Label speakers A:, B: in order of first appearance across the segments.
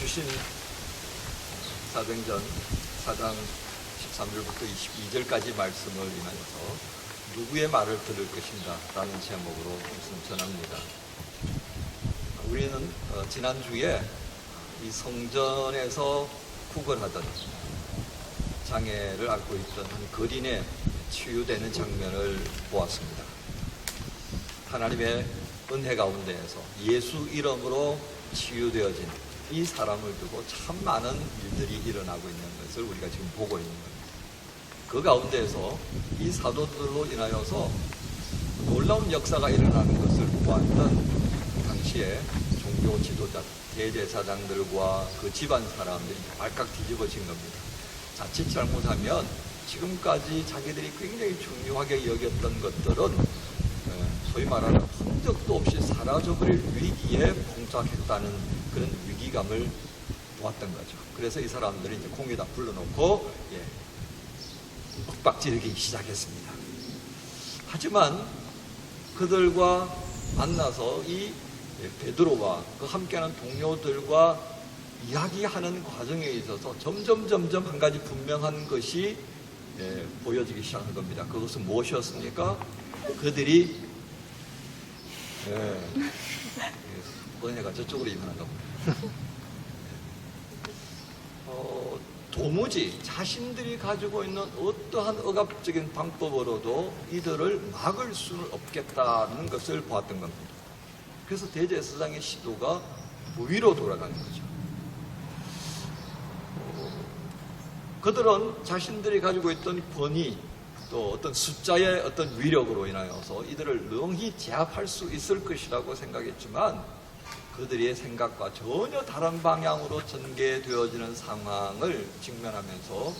A: 주신 사도행전 4장 13절부터 22절까지 말씀을 인하여서 누구의 말을 들을 것인가 라는 제목으로 말씀 전합니다. 우리는 지난주에 이 성전에서 구걸하던 장애를 앓고 있던 한 거린에 치유되는 장면을 보았습니다. 하나님의 은혜 가운데에서 예수 이름으로 치유되어진 이 사람을 두고 참 많은 일들이 일어나고 있는 것을 우리가 지금 보고 있는 겁니다. 그 가운데에서 이 사도들로 인하여서 놀라운 역사가 일어나는 것을 보았던 당시에 종교 지도자, 대제사장들과 그 집안 사람들이 발칵 뒤집어진 겁니다. 자칫 잘못하면 지금까지 자기들이 굉장히 중요하게 여겼던 것들은 소위 말하는 흔적도 없이 사라져버릴 위기에 봉착했다는 그런 위기감을 보았던 거죠. 그래서 이 사람들이 이제 공에다 불러놓고 윽박지르기 시작했습니다. 하지만 그들과 만나서 이 베드로와 그 함께하는 동료들과 이야기하는 과정에 있어서 점점 한 가지 분명한 것이 보여지기 시작한 겁니다. 그것은 무엇이었습니까? 그들이 은혜가 저쪽으로 임하는가 보네. 도무지 자신들이 가지고 있는 어떠한 억압적인 방법으로도 이들을 막을 수는 없겠다는 것을 보았던 겁니다. 그래서 대제사장의 시도가 무위로 돌아가는 거죠. 그들은 자신들이 가지고 있던 권위, 또 어떤 숫자의 어떤 위력으로 인하여서 이들을 능히 제압할 수 있을 것이라고 생각했지만 그들의 생각과 전혀 다른 방향으로 전개되어지는 상황을 직면하면서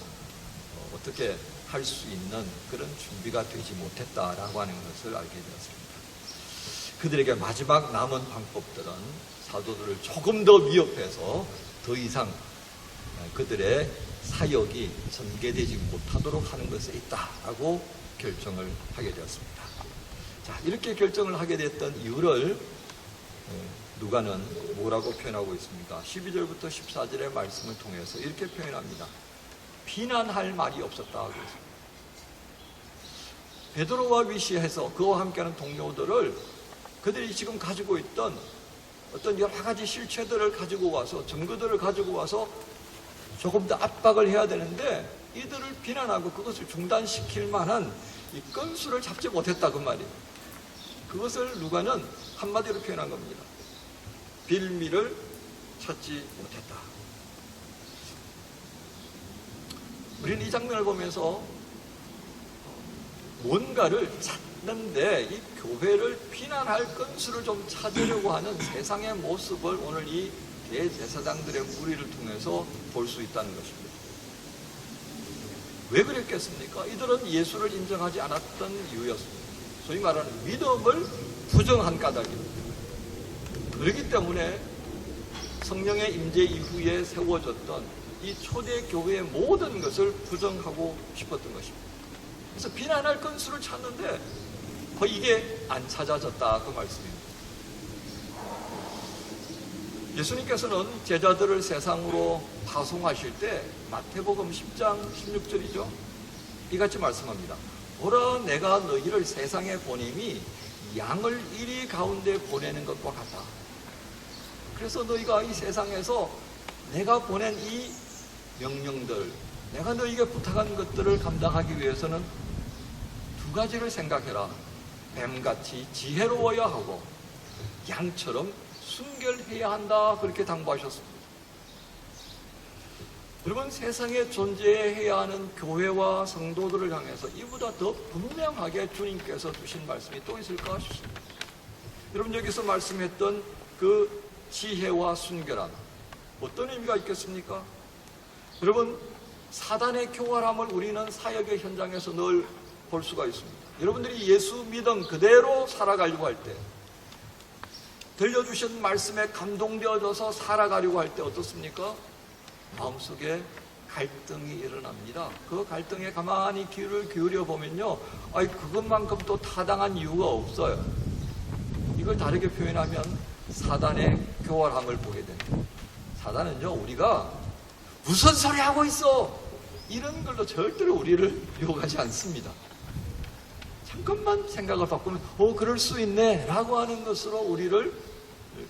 A: 어떻게 할 수 있는 그런 준비가 되지 못했다라고 하는 것을 알게 되었습니다. 그들에게 마지막 남은 방법들은 사도들을 조금 더 위협해서 더 이상 그들의 사역이 전개되지 못하도록 하는 것에 있다라고 결정을 하게 되었습니다. 자, 이렇게 결정을 하게 됐던 이유를 누가는 뭐라고 표현하고 있습니까? 12절부터 14절의 말씀을 통해서 이렇게 표현합니다. 비난할 말이 없었다고 했습니다. 베드로와 위시해서 그와 함께하는 동료들을 그들이 지금 가지고 있던 어떤 여러 가지 실체들을 가지고 와서 증거들을 가지고 와서 조금 더 압박을 해야 되는데 이들을 비난하고 그것을 중단시킬 만한 이 건수를 잡지 못했다 그 말이에요. 그것을 누가는 한마디로 표현한 겁니다. 빌미를 찾지 못했다. 우리는 이 장면을 보면서 뭔가를 찾는데 이 교회를 비난할 건수를 좀 찾으려고 하는 세상의 모습을 오늘 이 대제사장들의 무리를 통해서 볼 수 있다는 것입니다. 왜 그랬겠습니까? 이들은 예수를 인정하지 않았던 이유였습니다. 소위 말하는 믿음을 부정한 까닭입니다. 그렇기 때문에 성령의 임재 이후에 세워졌던 이 초대 교회의 모든 것을 부정하고 싶었던 것입니다. 그래서 비난할 건수를 찾는데 이게 안 찾아졌다 그 말씀입니다. 예수님께서는 제자들을 세상으로 파송하실 때 마태복음 10장 16절이죠. 이같이 말씀합니다. 보라 내가 너희를 세상에 보냄이 양을 이리 가운데 보내는 것과 같다. 그래서 너희가 이 세상에서 내가 보낸 이 명령들, 내가 너희에게 부탁한 것들을 감당하기 위해서는 두 가지를 생각해라. 뱀같이 지혜로워야 하고 양처럼 순결해야 한다. 그렇게 당부하셨습니다. 여러분, 세상에 존재해야 하는 교회와 성도들을 향해서 이보다 더 분명하게 주님께서 주신 말씀이 또 있을까 싶습니다. 여러분, 여기서 말씀했던 그 지혜와 순결함, 어떤 의미가 있겠습니까? 여러분, 사단의 교활함을 우리는 사역의 현장에서 늘 볼 수가 있습니다. 여러분들이 예수 믿음 그대로 살아가려고 할 때, 들려주신 말씀에 감동되어져서 살아가려고 할 때 어떻습니까? 마음속에 갈등이 일어납니다. 그 갈등에 가만히 귀를 기울여 보면요, 그것만큼 또 타당한 이유가 없어요. 이걸 다르게 표현하면 사단의 교활함을 보게 됩니다. 사단은요, 우리가 무슨 소리 하고 있어! 이런 걸로 절대로 우리를 유혹하지 않습니다. 잠깐만 생각을 바꾸면, 그럴 수 있네! 라고 하는 것으로 우리를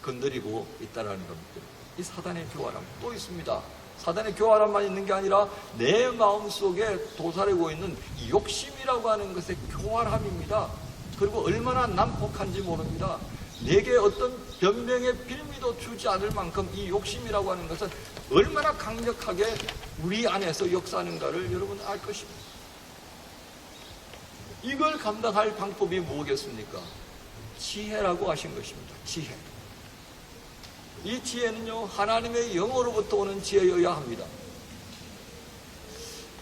A: 건드리고 있다는 겁니다. 이 사단의 교활함 또 있습니다. 사단의 교활함만 있는 게 아니라 내 마음속에 도사리고 있는 이 욕심이라고 하는 것의 교활함입니다. 그리고 얼마나 난폭한지 모릅니다. 내게 어떤 변명의 빌미도 주지 않을 만큼 이 욕심이라고 하는 것은 얼마나 강력하게 우리 안에서 역사하는가를 여러분 알 것입니다. 이걸 감당할 방법이 뭐겠습니까? 지혜라고 하신 것입니다. 지혜. 이 지혜는요, 하나님의 영으로부터 오는 지혜여야 합니다.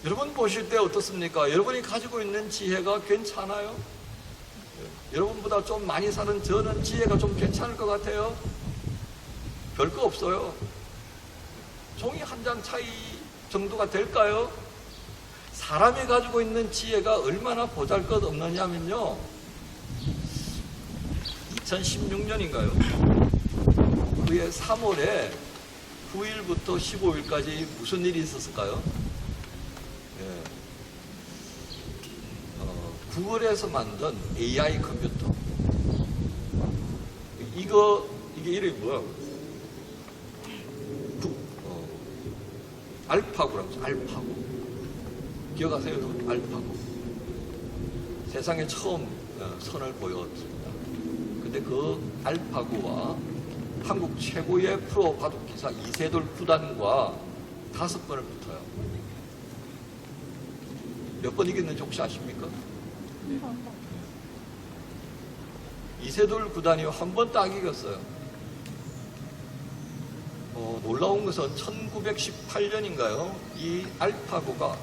A: 여러분 보실 때 어떻습니까? 여러분이 가지고 있는 지혜가 괜찮아요? 여러분보다 좀 많이 사는 저는 지혜가 좀 괜찮을 것 같아요? 별거 없어요. 종이 한 장 차이 정도가 될까요? 사람이 가지고 있는 지혜가 얼마나 보잘것없느냐면요, 2016년인가요? 그해 3월에 9일부터 15일까지 무슨 일이 있었을까요? 구글에서 만든 AI 컴퓨터. 이게 이름이 뭐야? 알파고라고 해서 알파고. 기억하세요? 알파고. 세상에 처음 선을 보였습니다. 근데 그 알파고와 한국 최고의 프로 바둑기사 이세돌 구단과 5번을 붙어요. 몇 번 이겼는지 혹시 아십니까? 이세돌 구단이 한 번 딱 이겼어요. 놀라운 것은 1918년인가요? 이 알파고가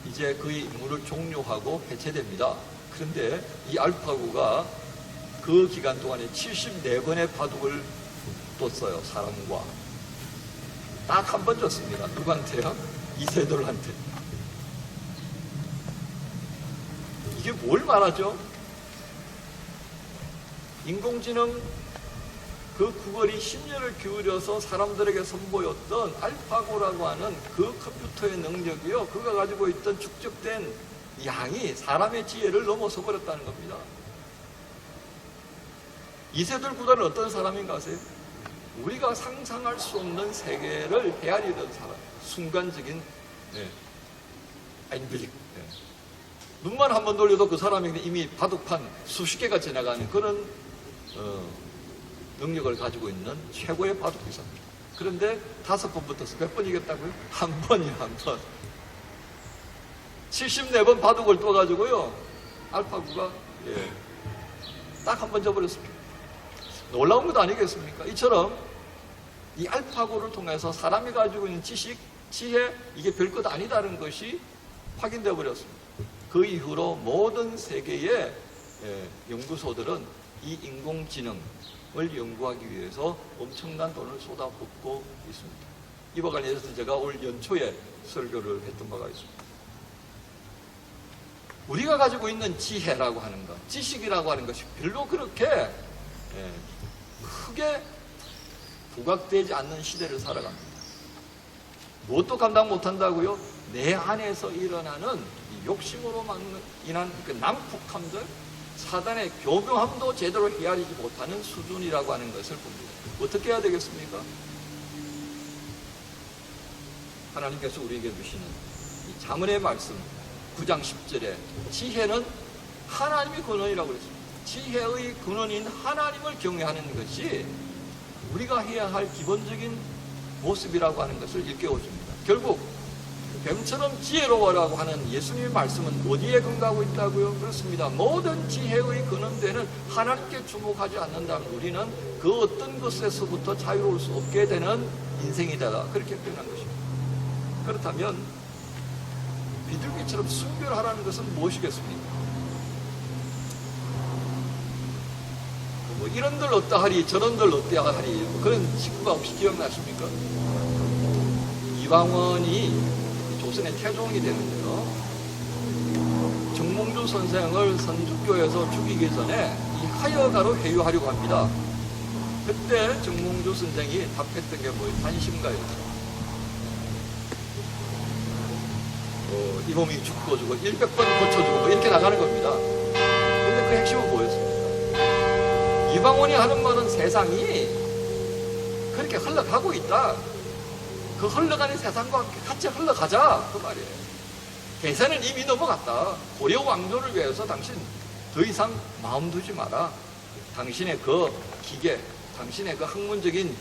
A: 이제 그의 임무를 종료하고 해체됩니다. 그런데 이 알파고가 그 기간 동안에 74번의 바둑을 뒀어요. 사람과. 딱 한 번 졌습니다. 누구한테요? 이세돌한테. 이게 뭘 말하죠? 인공지능 그 구글이 10년을 기울여서 사람들에게 선보였던 알파고라고 하는 그 컴퓨터의 능력이요, 그가 가지고 있던 축적된 양이 사람의 지혜를 넘어서 버렸다는 겁니다. 이세돌 구단은 어떤 사람인가 아세요? 우리가 상상할 수 없는 세계를 헤아리던 사람, 순간적인 아인블릭. 눈만 한 번 돌려도 그 사람에게 이미 바둑판 수십 개가 지나가는 그런 능력을 가지고 있는 최고의 바둑기사입니다. 그런데 5번 붙어서 몇 번 이겼다고요? 한 번이요, 한 번. 74번 바둑을 떠가지고요, 알파고가 딱 한 번 져버렸습니다. 놀라운 것 아니겠습니까? 이처럼 이 알파고를 통해서 사람이 가지고 있는 지식, 지혜, 이게 별것 아니다는 것이 확인되어 버렸습니다. 그 이후로 모든 세계의 연구소들은 이 인공지능을 연구하기 위해서 엄청난 돈을 쏟아붓고 있습니다. 이와 관련해서 제가 올 연초에 설교를 했던 바가 있습니다. 우리가 가지고 있는 지혜라고 하는 것, 지식이라고 하는 것이 별로 그렇게 크게 부각되지 않는 시대를 살아갑니다. 무엇도 감당 못한다고요? 내 안에서 일어나는 이 욕심으로 인한 그 난폭함들, 사단의 교묘함도 제대로 헤아리지 못하는 수준이라고 하는 것을 봅니다. 어떻게 해야 되겠습니까? 하나님께서 우리에게 주시는 이 잠언의 말씀 9장 10절에 지혜는 하나님의 근원이라고 그랬습니다. 지혜의 근원인 하나님을 경외하는 것이 우리가 해야 할 기본적인 모습이라고 하는 것을 일깨워줍니다. 결국 뱀처럼 지혜로워라고 하는 예수님의 말씀은 어디에 근거하고 있다고요? 그렇습니다. 모든 지혜의 근원되는 하나님께 주목하지 않는다면 우리는 그 어떤 것에서부터 자유로울 수 없게 되는 인생이다. 그렇게 표현한 것입니다. 그렇다면 비둘기처럼 순결하라는 것은 무엇이겠습니까? 뭐 이런들 어떠하리 저런들 어떠하리 그런 직구가 혹시 기억나십니까? 이방원이 조선의 태종이 되는데요, 정몽주 선생을 선주교에서 죽이기 전에 이 하여가로 회유하려고 합니다. 그때 정몽주 선생이 답했던 게 뭐예요? 단심가였죠. 이 몸이 죽고 100번 고쳐주고 뭐 이렇게 나가는 겁니다. 근데 그 핵심은 뭐였습니까? 이방원이 하는 말은 세상이 그렇게 흘러가고 있다. 그 흘러가는 세상과 같이 흘러가자 그 말이에요. 대세는 이미 넘어갔다. 고려 왕조를 위해서 당신 더 이상 마음 두지 마라. 당신의 그 기계, 당신의 그 학문적인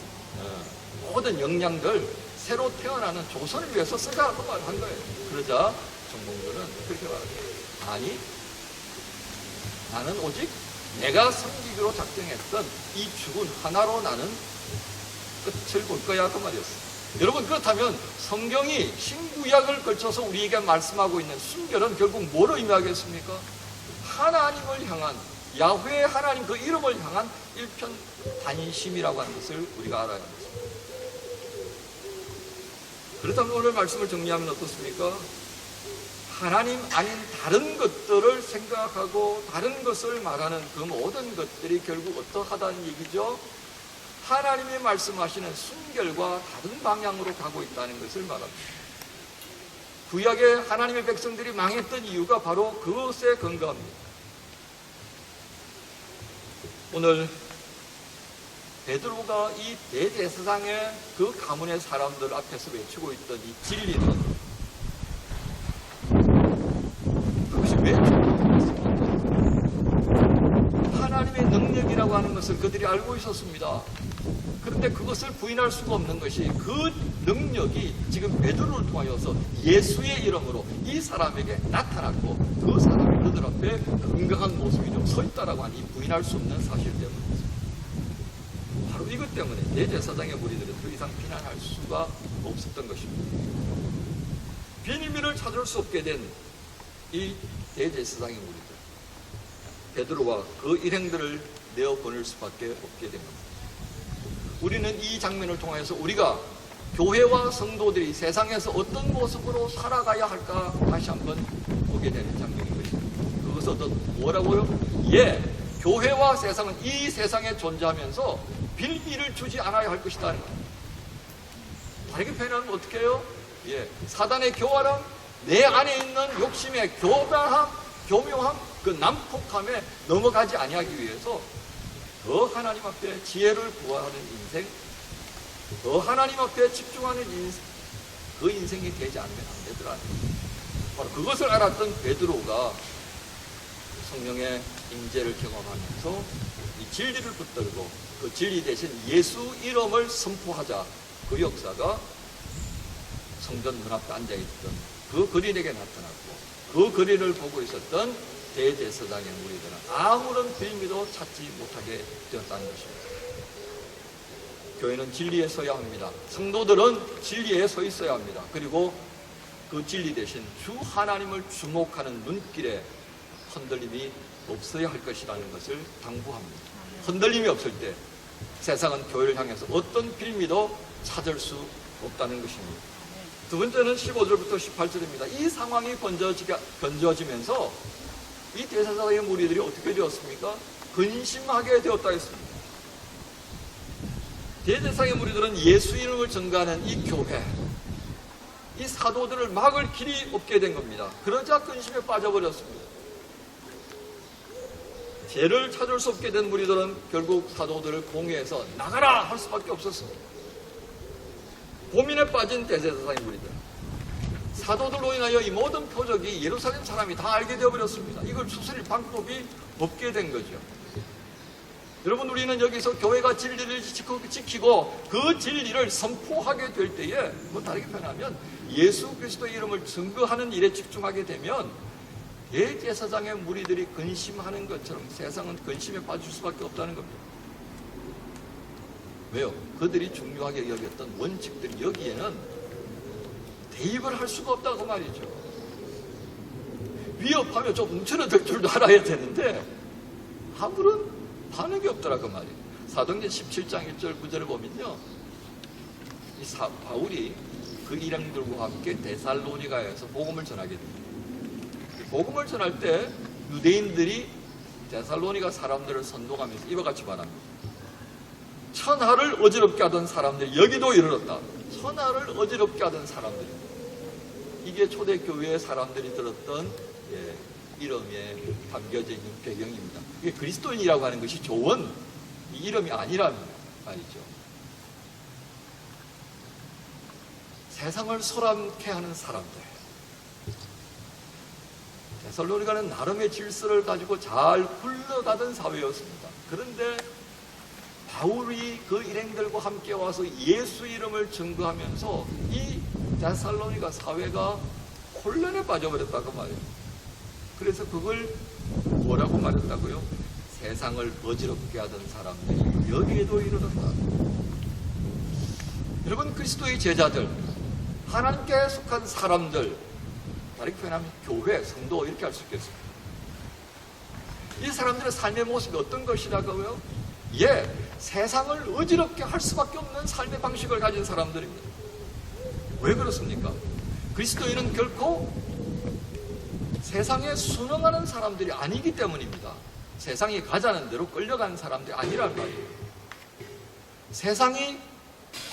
A: 모든 역량들 새로 태어나는 조선을 위해서 쓰자 그 말을 한 거예요. 그러자 정몽주는 그렇게 말합니다. 아니, 나는 오직 내가 섬기기로 작정했던 이 죽은 하나로 나는 끝을 볼 거야 그 말이었어요. 여러분, 그렇다면 성경이 신구약을 걸쳐서 우리에게 말씀하고 있는 순결은 결국 뭐로 의미하겠습니까? 하나님을 향한, 야훼 하나님 그 이름을 향한 일편단심이라고 하는 것을 우리가 알아야 합니다. 그렇다면 오늘 말씀을 정리하면 어떻습니까? 하나님 아닌 다른 것들을 생각하고 다른 것을 말하는 그 모든 것들이 결국 어떠하다는 얘기죠? 하나님이 말씀하시는 순결과 다른 방향으로 가고 있다는 것을 말합니다. 구약에 하나님의 백성들이 망했던 이유가 바로 그것에 근거합니다. 오늘 베드로가 이 대제사장의 그 가문의 사람들 앞에서 외치고 있던 이 진리는 그것이 왜 중요했습니까? 하나님의 능력이라고 하는 것을 그들이 알고 있었습니다. 그런데 그것을 부인할 수가 없는 것이 그 능력이 지금 베드로를 통하여서 예수의 이름으로 이 사람에게 나타났고 그 사람이 그들 앞에 건강한 모습이 좀 서 있다라고 하니 부인할 수 없는 사실 때문입니다. 바로 이것 때문에 대제사장의 무리들은 더 이상 비난할 수가 없었던 것입니다. 비밀을 찾을 수 없게 된 이 대제사장의 무리들, 베드로와 그 일행들을 내어보낼 수밖에 없게 된 겁니다. 우리는 이 장면을 통해서 우리가 교회와 성도들이 세상에서 어떤 모습으로 살아가야 할까 다시 한번 보게 되는 장면인 것입니다. 그것은 뭐라고요? 교회와 세상은 이 세상에 존재하면서 빌미를 주지 않아야 할 것이다. 다르게 표현하면 어떻게 해요? 사단의 교활함, 내 안에 있는 욕심의 교묘함, 그 난폭함에 넘어가지 아니하기 위해서 더 하나님 앞에 지혜를 구하는 인생, 더 하나님 앞에 집중하는 인생, 그 인생이 되지 않으면 안 되더라. 바로 그것을 알았던 베드로가 성령의 임재를 경험하면서 이 진리를 붙들고 그 진리 대신 예수 이름을 선포하자, 그 역사가 성전 문 앞에 앉아있던 그 거린에게 나타났고 그 거린을 보고 있었던 대제사장의 무리들은 아무런 빌미도 찾지 못하게 되었다는 것입니다. 교회는 진리에 서야 합니다. 성도들은 진리에 서 있어야 합니다. 그리고 그 진리 대신 주 하나님을 주목하는 눈길에 흔들림이 없어야 할 것이라는 것을 당부합니다. 흔들림이 없을 때 세상은 교회를 향해서 어떤 빌미도 찾을 수 없다는 것입니다. 두 번째는 15절부터 18절입니다. 이 상황이 번져지면서 이 대제사장의 무리들이 어떻게 되었습니까? 근심하게 되었다 했습니다. 대제사장의 무리들은 예수 이름을 전가하는 이 교회, 이 사도들을 막을 길이 없게 된 겁니다. 그러자 근심에 빠져버렸습니다. 죄를 찾을 수 없게 된 무리들은 결국 사도들을 공회에서 나가라 할 수밖에 없었습니다. 고민에 빠진 대제사장의 무리들, 사도들로 인하여 이 모든 표적이 예루살렘 사람이 다 알게 되어버렸습니다. 이걸 추스릴 방법이 없게 된 거죠. 여러분, 우리는 여기서 교회가 진리를 지키고 그 진리를 선포하게 될 때에, 뭐 다르게 표현하면 예수 그리스도의 이름을 증거하는 일에 집중하게 되면 대제사장의 무리들이 근심하는 것처럼 세상은 근심에 빠질 수밖에 없다는 겁니다. 왜요? 그들이 중요하게 여겼던 원칙들이 여기에는 대입을 할 수가 없다고 말이죠. 위협하면 좀 움츠러들 줄도 알아야 되는데 아무런 반응이 없더라고 말이에요. 사도행전 17장 1절 9절을 보면요, 이 바울이 그 일행들과 함께 데살로니가에서 복음을 전하게 됩니다. 복음을 전할 때 유대인들이 데살로니가 사람들을 선동하면서 이와 같이 말합니다. 천하를 어지럽게 하던 사람들이 여기도 이르렀다. 천하를 어지럽게 하던 사람들이. 이게 초대교회의 사람들이 들었던 이름에 담겨져 있는 배경입니다. 이게 그리스도인이라고 하는 것이 좋은 이 이름이 아니란 말이죠. 세상을 소란케 하는 사람들. 데살로니가는 나름의 질서를 가지고 잘 굴러가던 사회였습니다. 그런데 바울이 그 일행들과 함께 와서 예수 이름을 증거하면서 이 데살로니가 사회가 혼란에 빠져버렸다고 말해요. 그래서 그걸 뭐라고 말했다고요? 세상을 어지럽게 하던 사람들이 여기에도 이르렀다. 여러분, 그리스도의 제자들, 하나님께 속한 사람들, 다르게 표현하면 교회, 성도 이렇게 할 수 있겠습니다. 이 사람들의 삶의 모습이 어떤 것이라고요? 세상을 어지럽게 할 수밖에 없는 삶의 방식을 가진 사람들입니다. 왜 그렇습니까? 그리스도인은 결코 세상에 순응하는 사람들이 아니기 때문입니다. 세상이 가자는 대로 끌려가는 사람들이 아니란 말이에요. 세상이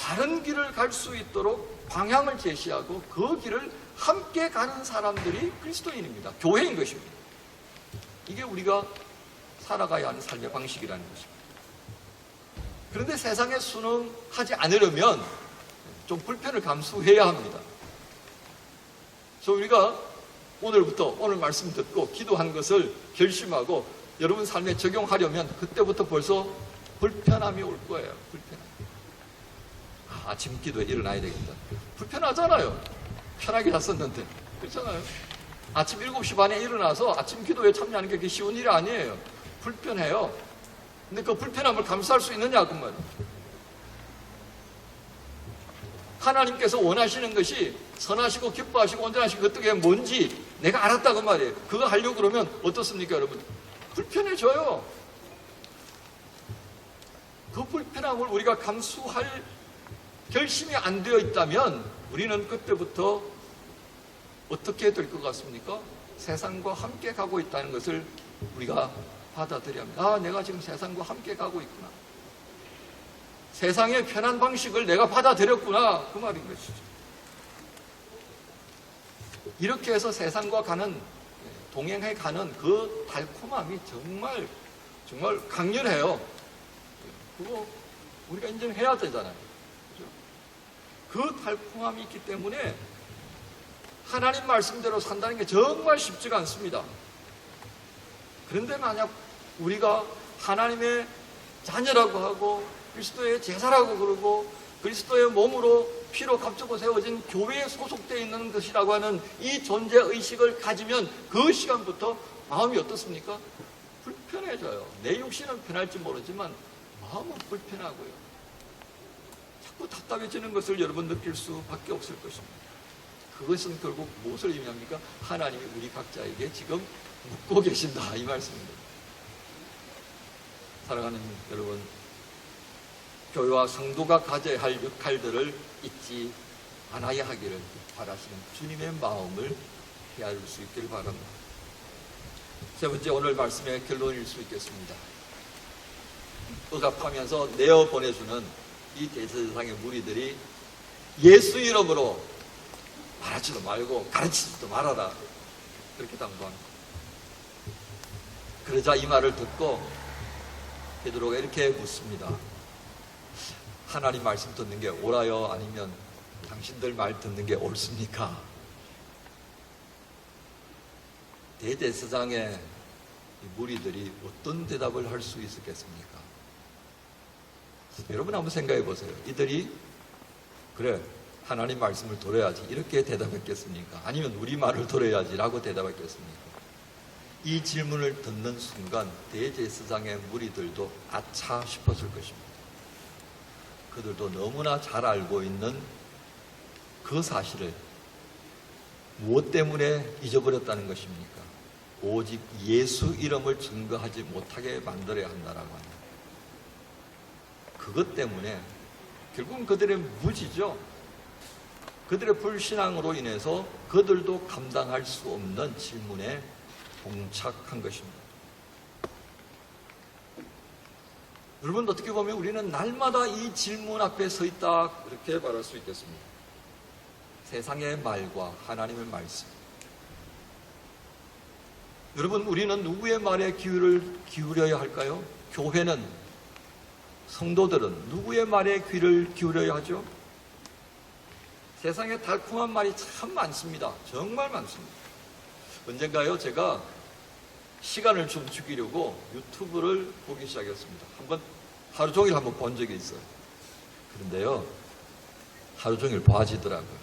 A: 바른 길을 갈 수 있도록 방향을 제시하고 그 길을 함께 가는 사람들이 그리스도인입니다. 교회인 것입니다. 이게 우리가 살아가야 하는 삶의 방식이라는 것입니다. 그런데 세상에 순응하지 않으려면 좀 불편을 감수해야 합니다. 그래서 우리가 오늘부터 오늘 말씀 듣고 기도한 것을 결심하고 여러분 삶에 적용하려면 그때부터 벌써 불편함이 올 거예요. 불편함. 아침 기도에 일어나야 되겠다. 불편하잖아요. 편하게 잤었는데. 그렇잖아요. 아침 7시 반에 일어나서 아침 기도에 참여하는 게 그렇게 쉬운 일이 아니에요. 불편해요. 근데 그 불편함을 감수할 수 있느냐 그 말이에요. 하나님께서 원하시는 것이 선하시고 기뻐하시고 온전하시고 그게 뭔지 내가 알았다고 말이에요. 그거 하려고 그러면 어떻습니까 여러분? 불편해져요. 그 불편함을 우리가 감수할 결심이 안 되어 있다면 우리는 그때부터 어떻게 될 것 같습니까? 세상과 함께 가고 있다는 것을 우리가 받아들여야 합니다. 내가 지금 세상과 함께 가고 있구나. 세상의 편한 방식을 내가 받아들였구나. 그 말인 것이죠. 이렇게 해서 세상과 동행해 가는 그 달콤함이 정말 강렬해요. 그거 우리가 인정해야 되잖아요. 그렇죠? 그 달콤함이 있기 때문에 하나님 말씀대로 산다는 게 정말 쉽지가 않습니다. 그런데 만약 우리가 하나님의 자녀라고 하고 그리스도의 제사라고 그러고 그리스도의 몸으로 피로 값주고 세워진 교회에 소속되어 있는 것이라고 하는 이 존재의식을 가지면 그 시간부터 마음이 어떻습니까? 불편해져요. 내 육신은 편할지 모르지만 마음은 불편하고요. 자꾸 답답해지는 것을 여러분 느낄 수밖에 없을 것입니다. 그것은 결국 무엇을 의미합니까? 하나님이 우리 각자에게 지금 묻고 계신다 이 말씀입니다. 사랑하는 여러분, 교회와 성도가 가져야 할 역할들을 잊지 않아야 하기를 바라시는 주님의 마음을 헤아릴 수 있기를 바랍니다. 세 번째, 오늘 말씀의 결론일 수 있겠습니다. 억압하면서 내어보내주는 이 대제사장의 무리들이 예수 이름으로 말하지도 말고 가르치지도 말아라 그렇게 당부합니다. 그러자 이 말을 듣고 베드로가 이렇게 묻습니다. 하나님 말씀 듣는 게 옳아요? 아니면 당신들 말 듣는 게 옳습니까? 대제사장의 무리들이 어떤 대답을 할 수 있었겠습니까? 여러분 한번 생각해 보세요. 이들이 그래 하나님 말씀을 들어야지 이렇게 대답했겠습니까? 아니면 우리 말을 들어야지 라고 대답했겠습니까? 이 질문을 듣는 순간 대제사장의 무리들도 아차 싶었을 것입니다. 그들도 너무나 잘 알고 있는 그 사실을 무엇 때문에 잊어버렸다는 것입니까? 오직 예수 이름을 증거하지 못하게 만들어야 한다라고 합니다. 그것 때문에 결국은 그들의 무지죠. 그들의 불신앙으로 인해서 그들도 감당할 수 없는 질문에 봉착한 것입니다. 여러분, 어떻게 보면 우리는 날마다 이 질문 앞에 서 있다, 이렇게 말할 수 있겠습니다. 세상의 말과 하나님의 말씀. 여러분, 우리는 누구의 말에 귀를 기울여야 할까요? 교회는, 성도들은 누구의 말에 귀를 기울여야 하죠? 세상에 달콤한 말이 참 많습니다. 정말 많습니다. 언젠가요, 제가 시간을 좀 죽이려고 유튜브를 보기 시작했습니다. 하루 종일 한번 본 적이 있어요. 그런데요, 하루 종일 봐지더라고요.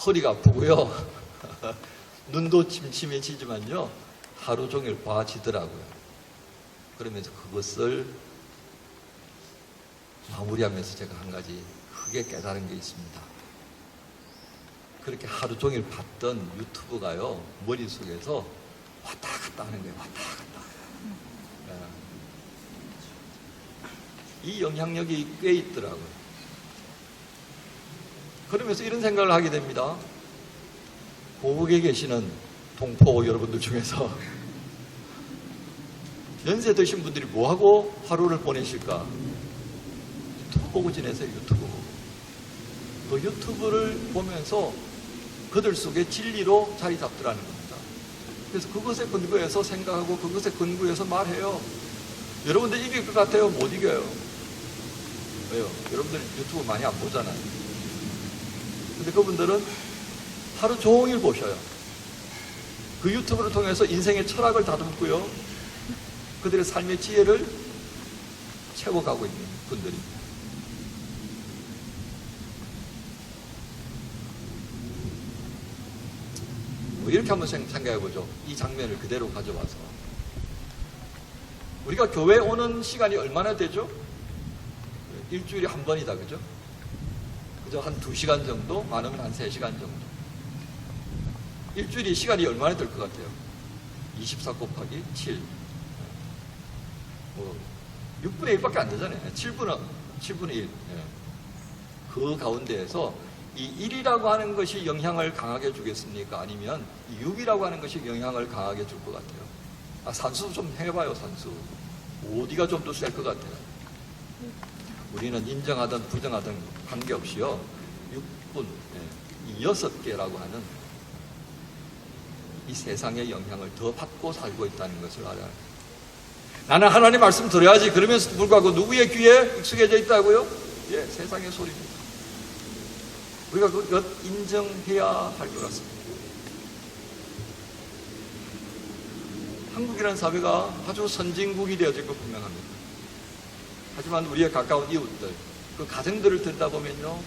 A: 허리가 아프고요. 눈도 침침해지지만요, 하루 종일 봐지더라고요. 그러면서 그것을 마무리하면서 제가 한 가지 크게 깨달은 게 있습니다. 그렇게 하루 종일 봤던 유튜브가요, 머릿속에서 왔다 갔다 하는 거예요. 왔다 갔다. 이 영향력이 꽤 있더라고요. 그러면서 이런 생각을 하게 됩니다. 고국에 계시는 동포 여러분들 중에서 연세 드신 분들이 뭐하고 하루를 보내실까? 유튜브 보고 지내세요. 유튜브 보고. 그 유튜브를 보면서 그들 속에 진리로 자리 잡더라는 겁니다. 그래서 그것에 근거해서 생각하고 그것에 근거해서 말해요. 여러분들 이길 것 같아요? 못 이겨요. 왜요? 여러분들 유튜브 많이 안 보잖아요. 근데 그분들은 하루 종일 보셔요. 그 유튜브를 통해서 인생의 철학을 다듬고요, 그들의 삶의 지혜를 채워가고 있는 분들입니다. 이렇게 한번 생각해보죠. 이 장면을 그대로 가져와서 우리가 교회 오는 시간이 얼마나 되죠? 일주일에 한 번이다, 그죠? 그죠? 한 2시간 정도? 많으면 한 3시간 정도. 일주일이 시간이 얼마나 될 것 같아요? 24 곱하기 7. 6분의 1밖에 안 되잖아요. 7분의 1. 그 가운데에서 이 1이라고 하는 것이 영향을 강하게 주겠습니까? 아니면 이 6이라고 하는 것이 영향을 강하게 줄 것 같아요? 산수 좀 해봐요, 산수. 어디가 좀 더 셀 것 같아요? 우리는 인정하든 부정하든 관계없이요, 6분, 이 6개라고 하는 이 세상의 영향을 더 받고 살고 있다는 것을 알아요. 나는 하나님 말씀 들어야지. 그러면서 불구하고 누구의 귀에 익숙해져 있다고요? 예, 세상의 소리입니다. 우리가 그것 인정해야 할 것 같습니다. 한국이라는 사회가 아주 선진국이 되어질 것 분명합니다. 하지만 우리의 가까운 이웃들, 그 가정들을 들여다보면요,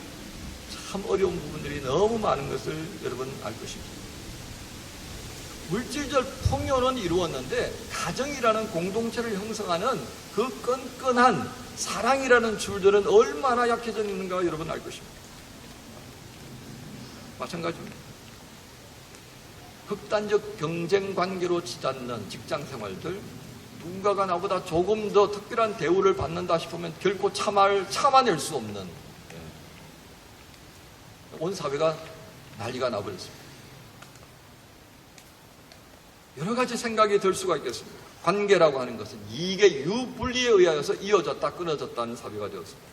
A: 참 어려운 부분들이 너무 많은 것을 여러분 알 것입니다. 물질적 풍요는 이루었는데 가정이라는 공동체를 형성하는 그 끈끈한 사랑이라는 줄들은 얼마나 약해져 있는가 여러분 알 것입니다. 마찬가지입니다. 극단적 경쟁 관계로 치닫는 직장 생활들, 누군가가 나보다 조금 더 특별한 대우를 받는다 싶으면 결코 참아낼 수 없는, 온 사회가 난리가 나버렸습니다. 여러 가지 생각이 들 수가 있겠습니다. 관계라고 하는 것은 이게 유분리에 의하여서 이어졌다 끊어졌다는 사회가 되었습니다.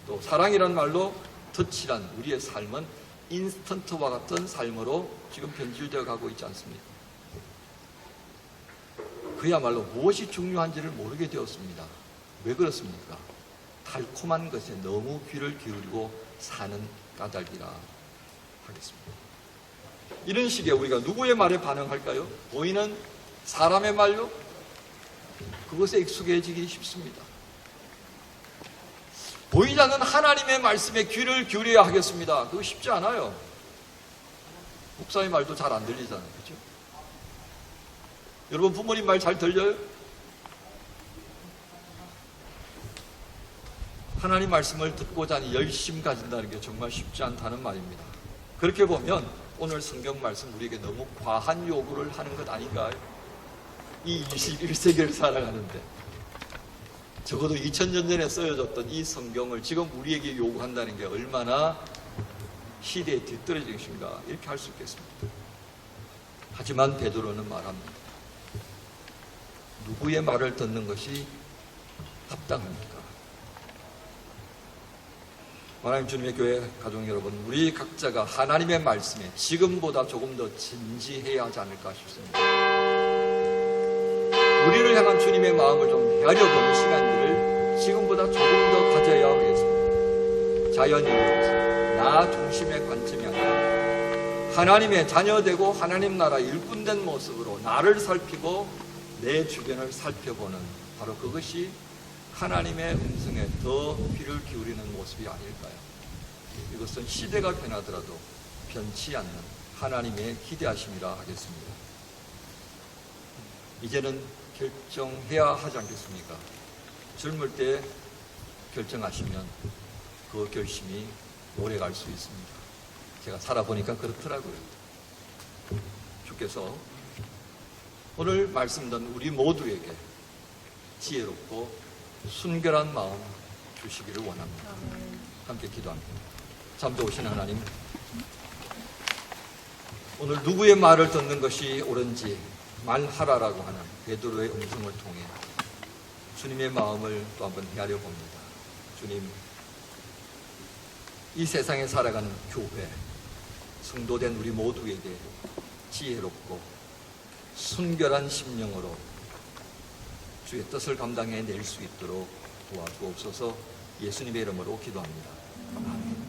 A: 또 사랑이라는 말로 덧칠한 우리의 삶은 인스턴트와 같은 삶으로 지금 변질되어 가고 있지 않습니까? 그야말로 무엇이 중요한지를 모르게 되었습니다. 왜 그렇습니까? 달콤한 것에 너무 귀를 기울이고 사는 까닭이라 하겠습니다. 이런 식의 우리가 누구의 말에 반응할까요? 보이는 사람의 말로? 그것에 익숙해지기 쉽습니다. 보이지 않는 하나님의 말씀에 귀를 기울여야 하겠습니다. 그거 쉽지 않아요. 목사의 말도 잘 안 들리잖아요. 그렇죠? 여러분 부모님 말 잘 들려요? 하나님 말씀을 듣고자 하는 열심 가진다는 게 정말 쉽지 않다는 말입니다. 그렇게 보면 오늘 성경 말씀 우리에게 너무 과한 요구를 하는 것 아닌가요? 이 21세기를 살아가는데 적어도 2000년 전에 쓰여졌던 이 성경을 지금 우리에게 요구한다는 게 얼마나 시대에 뒤떨어진 것인가 이렇게 할 수 있겠습니다. 하지만 베드로는 말합니다. 누구의 말을 듣는 것이 합당합니까? 하나님 주님의 교회 가족 여러분, 우리 각자가 하나님의 말씀에 지금보다 조금 더 진지해야 하지 않을까 싶습니다. 우리를 향한 주님의 마음을 좀 헤아려보는 시간들을 지금보다 조금 더 가져야 하겠습니다. 자연인으로서 나 중심의 관점이 아니라 하나님의 자녀되고 하나님 나라 일꾼된 모습으로 나를 살피고 내 주변을 살펴보는, 바로 그것이 하나님의 음성에 더 귀를 기울이는 모습이 아닐까요? 이것은 시대가 변하더라도 변치 않는 하나님의 기대하심이라 하겠습니다. 이제는 결정해야 하지 않겠습니까? 젊을 때 결정하시면 그 결심이 오래 갈 수 있습니다. 제가 살아보니까 그렇더라고요. 주께서 오늘 말씀 듣는 우리 모두에게 지혜롭고 순결한 마음 주시기를 원합니다. 함께 기도합니다. 참 좋으신 하나님, 오늘 누구의 말을 듣는 것이 옳은지 말하라라고 하는 베드로의 음성을 통해 주님의 마음을 또 한번 헤아려 봅니다. 주님, 이 세상에 살아가는 교회, 성도된 우리 모두에게 지혜롭고 순결한 심령으로 주의 뜻을 감당해낼 수 있도록 도와주옵소서. 예수님의 이름으로 기도합니다. 아멘.